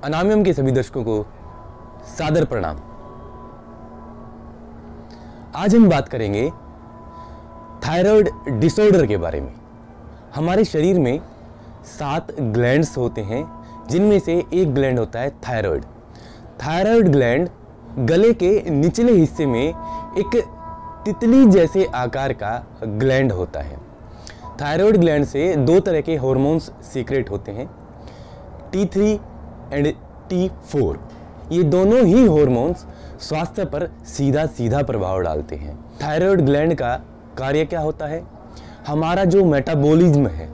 अनामियम के सभी दर्शकों को सादर प्रणाम। आज हम बात करेंगे थायराइड डिसऑर्डर के बारे में। हमारे शरीर में 7 ग्लैंड्स होते हैं, जिनमें से एक ग्लैंड होता है थायराइड। थायराइड ग्लैंड गले के निचले हिस्से में एक तितली जैसे आकार का ग्लैंड होता है। थायराइड ग्लैंड से 2 तरह के हार्मोन्स सीक्रेट होते हैं, T3 एंड T4। ये दोनों ही हार्मोन्स स्वास्थ्य पर सीधा प्रभाव डालते हैं। थायराइड ग्लैंड का कार्य क्या होता है? हमारा जो मेटाबॉलिज्म है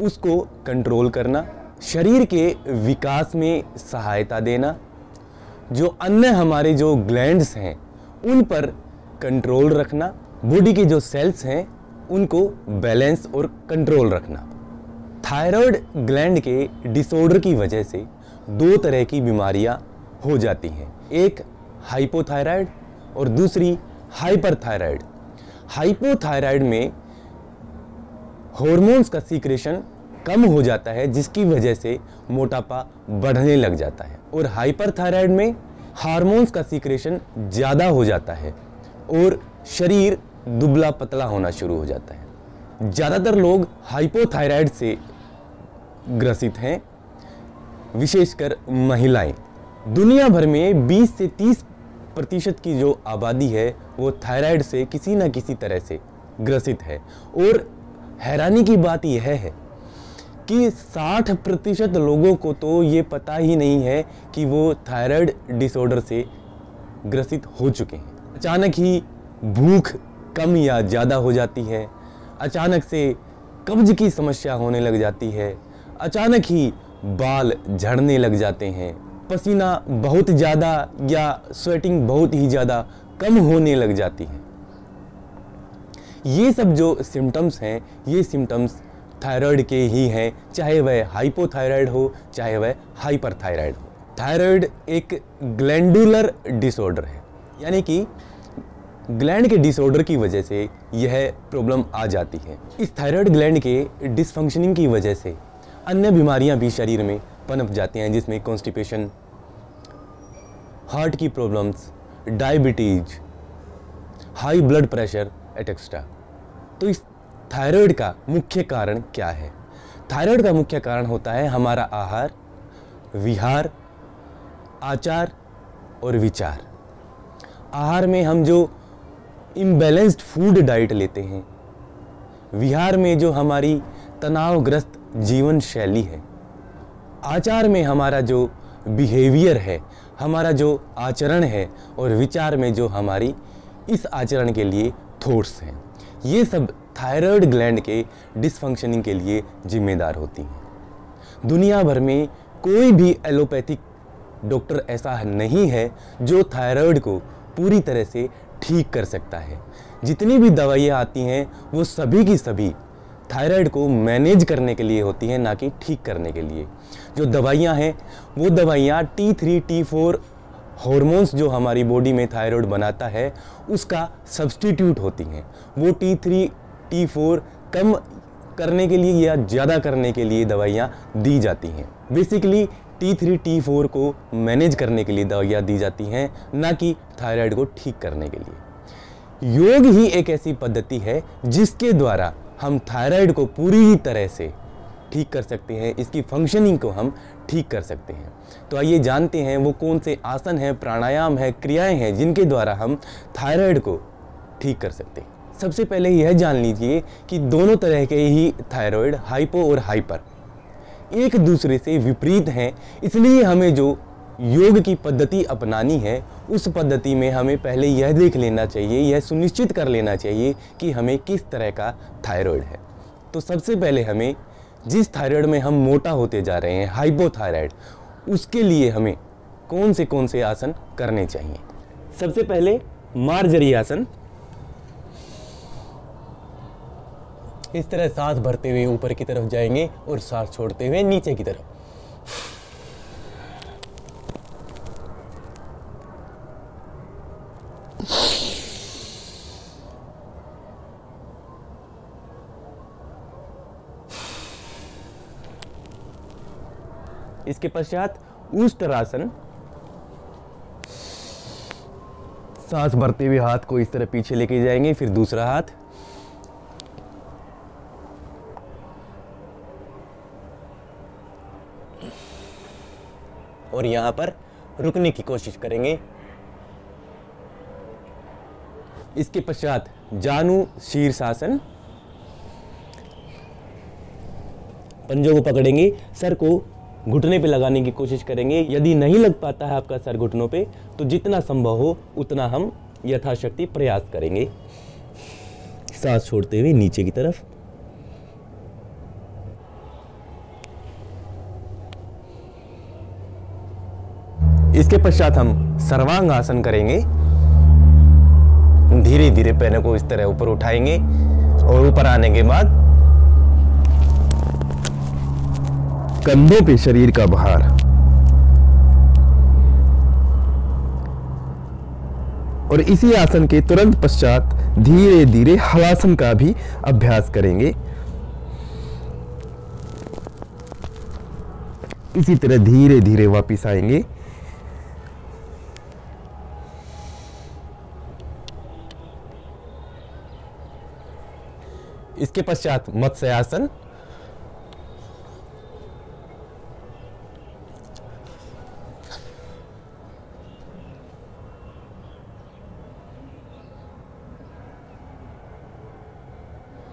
उसको कंट्रोल करना, शरीर के विकास में सहायता देना, जो अन्य हमारे जो ग्लैंड्स हैं उन पर कंट्रोल रखना, बॉडी के जो सेल्स हैं उनको बैलेंस और कंट्रोल रखना। थायराइड ग्लैंड के डिसऑर्डर की वजह से 2 तरह की बीमारियां हो जाती हैं, एक हाइपोथायराइड और दूसरी हाइपरथायराइड। हाइपोथायराइड में हार्मोन्स का सीक्रेशन कम हो जाता है, जिसकी वजह से मोटापा बढ़ने लग जाता है, और हाइपरथायराइड में हार्मोन्स का सीक्रेशन ज़्यादा हो जाता है और शरीर दुबला पतला होना शुरू हो जाता है। ज़्यादातर लोग हाइपोथायराइड से ग्रसित हैं, विशेषकर महिलाएं। दुनिया भर में 20 से 30% की जो आबादी है वो थायराइड से किसी न किसी तरह से ग्रसित है, और हैरानी की बात यह है कि 60% लोगों को तो ये पता ही नहीं है कि वो थायराइड डिसऑर्डर से ग्रसित हो चुके हैं। अचानक ही भूख कम या ज़्यादा हो जाती है, अचानक से कब्ज की समस्या होने लग जाती है, अचानक ही बाल झड़ने लग जाते हैं, पसीना बहुत ज़्यादा या स्वेटिंग बहुत ही ज़्यादा कम होने लग जाती है। ये सब जो सिम्टम्स हैं ये सिम्टम्स थायराइड के ही हैं, चाहे वह हाइपोथायराइड हो चाहे वह हाइपरथायराइड हो। थायराइड एक ग्लैंडुलर डिसऑर्डर है, यानी कि ग्लैंड के डिसऑर्डर की वजह से यह प्रॉब्लम आ जाती है। इस थायराइड ग्लैंड के डिसफंक्शनिंग की वजह से अन्य बीमारियां भी शरीर में पनप जाती हैं, जिसमें कॉन्स्टिपेशन, हार्ट की problems, diabetes, high blood pressure etcetera. तो इस थायराइड का मुख्य कारण क्या है? थायराइड का मुख्य कारण होता है हमारा आहार, विहार, आचार और विचार। आहार में हम जो इम्बैलेंस्ड फूड डाइट लेते हैं, विहार में जो हमारी तनावग्रस्त जीवन शैली है, आचार में हमारा जो बिहेवियर है, हमारा जो आचरण है, और विचार में जो हमारी इस आचरण के लिए थॉट्स हैं, ये सब थायराइड ग्लैंड के डिसफंक्शनिंग के लिए जिम्मेदार होती हैं। दुनिया भर में कोई भी एलोपैथिक डॉक्टर ऐसा नहीं है जो थायराइड को पूरी तरह से ठीक कर सकता है। जितनी भी दवाइयाँ आती हैं वो सभी की सभी थायराइड को मैनेज करने के लिए होती हैं, ना कि ठीक करने के लिए। जो दवाइयाँ हैं वो दवाइयाँ T3, T4 हार्मोन्स जो हमारी बॉडी में थायराइड बनाता है उसका सब्स्टिट्यूट होती हैं। वो T3, T4 कम करने के लिए या ज़्यादा करने के लिए दवाइयाँ दी जाती हैं। बेसिकली T3, T4 को मैनेज करने के लिए दवाइयाँ दी जाती हैं, ना कि थायराइड को ठीक करने के लिए। योग ही एक ऐसी पद्धति है जिसके द्वारा हम थायराइड को पूरी तरह से ठीक कर सकते हैं, इसकी फंक्शनिंग को हम ठीक कर सकते हैं। तो आइए जानते हैं वो कौन से आसन हैं, प्राणायाम है, क्रियाएं हैं जिनके द्वारा हम थायराइड को ठीक कर सकते हैं। सबसे पहले यह जान लीजिए कि दोनों तरह के ही थायराइड, हाइपो और हाइपर, एक दूसरे से विपरीत हैं। इसलिए हमें जो योग की पद्धति अपनानी है उस पद्धति में हमें पहले यह देख लेना चाहिए, यह सुनिश्चित कर लेना चाहिए कि हमें किस तरह का थायराइड है। तो सबसे पहले हमें जिस थायराइड में हम मोटा होते जा रहे हैं, हाइपोथायराइड, उसके लिए हमें कौन से आसन करने चाहिए। सबसे पहले मार्जरी आसन। इस तरह सांस भरते हुए ऊपर की तरफ जाएंगे और सांस छोड़ते हुए नीचे की तरफ। इसके पश्चात उष्ट्रासन। सांस भरते हुए हाथ को इस तरह पीछे लेके जाएंगे, फिर दूसरा हाथ, और यहां पर रुकने की कोशिश करेंगे। इसके पश्चात जानु शीर्षासन। पंजों को पकड़ेंगे, सर को घुटने पे लगाने की कोशिश करेंगे। यदि नहीं लग पाता है आपका सर घुटनों पे, तो जितना संभव हो उतना हम यथाशक्ति प्रयास करेंगे। सांस छोड़ते हुए नीचे की तरफ। इसके पश्चात हम सर्वांग आसन करेंगे। धीरे धीरे पैरों को इस तरह ऊपर उठाएंगे और ऊपर आने के बाद कंधों पे शरीर का भार। और इसी आसन के तुरंत पश्चात धीरे धीरे हलासन का भी अभ्यास करेंगे। इसी तरह धीरे धीरे वापिस आएंगे। इसके पश्चात मत्स्यासन।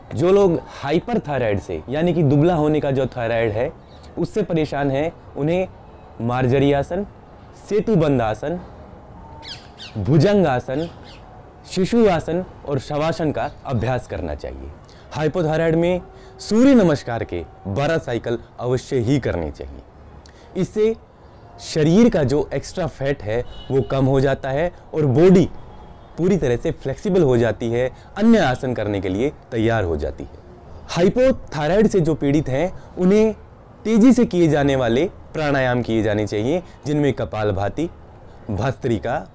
जो लोग हाइपरथायराइड से, यानी कि दुबला होने का जो थायराइड है उससे परेशान है, उन्हें मार्जरी आसन, सेतुबंध आसन, भुजंग आसन, शिशु आसन और शवासन का अभ्यास करना चाहिए। हाइपोथायराइड में सूर्य नमस्कार के 12 साइकिल अवश्य ही करने चाहिए। इससे शरीर का जो एक्स्ट्रा फैट है वो कम हो जाता है और बॉडी पूरी तरह से फ्लेक्सिबल हो जाती है, अन्य आसन करने के लिए तैयार हो जाती है। हाइपोथायराइड से जो पीड़ित हैं उन्हें तेजी से किए जाने वाले प्राणायाम किए जाने चाहिए, जिनमें कपालभाति, भस्त्रिका,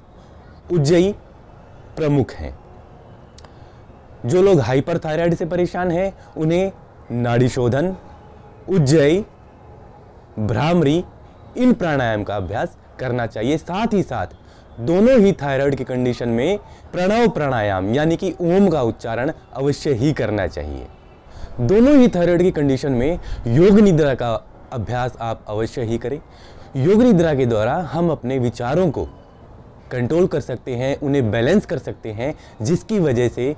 उज्जयी प्रमुख हैं। जो लोग हाइपरथायराइड से परेशान हैं उन्हें नाड़ी शोधन, उज्जयी, भ्रामरी, इन प्राणायाम का अभ्यास करना चाहिए। साथ ही साथ दोनों ही थायराइड की कंडीशन में प्रणव प्राणायाम यानी कि ओम का उच्चारण अवश्य ही करना चाहिए। दोनों ही थायराइड की कंडीशन में योग निद्रा का अभ्यास आप अवश्य ही करें। योग निद्रा के द्वारा हम अपने विचारों को कंट्रोल कर सकते हैं, उन्हें बैलेंस कर सकते हैं, जिसकी वजह से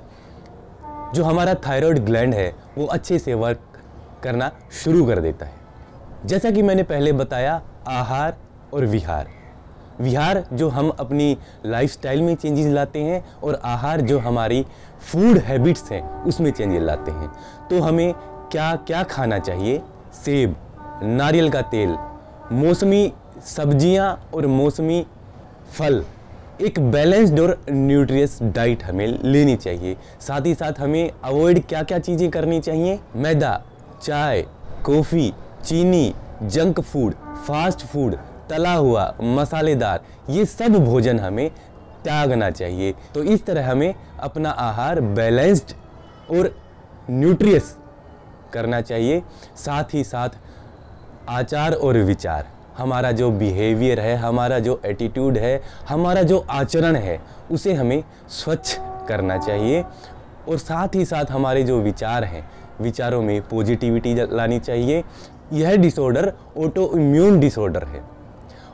जो हमारा थायराइड ग्लैंड है वो अच्छे से वर्क करना शुरू कर देता है। जैसा कि मैंने पहले बताया, आहार और विहार। विहार जो हम अपनी लाइफस्टाइल में चेंजेस लाते हैं और आहार जो हमारी फूड हैबिट्स हैं उसमें चेंजेस लाते हैं। तो हमें क्या क्या खाना चाहिए? सेब, नारियल का तेल, मौसमी सब्जियां और मौसमी फल, एक बैलेंस्ड और न्यूट्रियस डाइट हमें लेनी चाहिए। साथ ही साथ हमें अवॉइड क्या क्या चीज़ें करनी चाहिए? मैदा, चाय, कॉफ़ी, चीनी, जंक फूड, फास्ट फूड, तला हुआ, मसालेदार, ये सब भोजन हमें त्यागना चाहिए। तो इस तरह हमें अपना आहार बैलेंस्ड और न्यूट्रियस करना चाहिए। साथ ही साथ आचार और विचार, हमारा जो बिहेवियर है, हमारा जो एटीट्यूड है, हमारा जो आचरण है, उसे हमें स्वच्छ करना चाहिए। और साथ ही साथ हमारे जो विचार हैं, विचारों में पॉजिटिविटी लानी चाहिए। यह डिसऑर्डर ऑटो इम्यून डिसऑर्डर है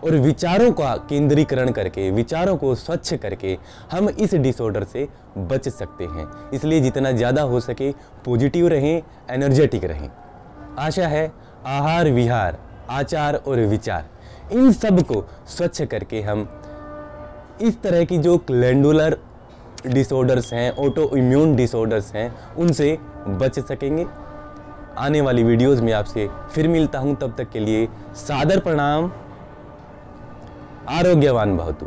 और विचारों का केंद्रीकरण करके, विचारों को स्वच्छ करके हम इस डिसऑर्डर से बच सकते हैं। इसलिए जितना ज़्यादा हो सके पॉजिटिव रहें, एनर्जेटिक रहें। आशा है आहार, विहार, आचार और विचार, इन सब को स्वच्छ करके हम इस तरह की जो ग्लैंडुलर डिसऑर्डर्स हैं, ऑटो इम्यून डिसऑर्डर्स हैं, उनसे बच सकेंगे। आने वाली वीडियोस में आपसे फिर मिलता हूं, तब तक के लिए सादर प्रणाम। आरोग्यवान भवतु।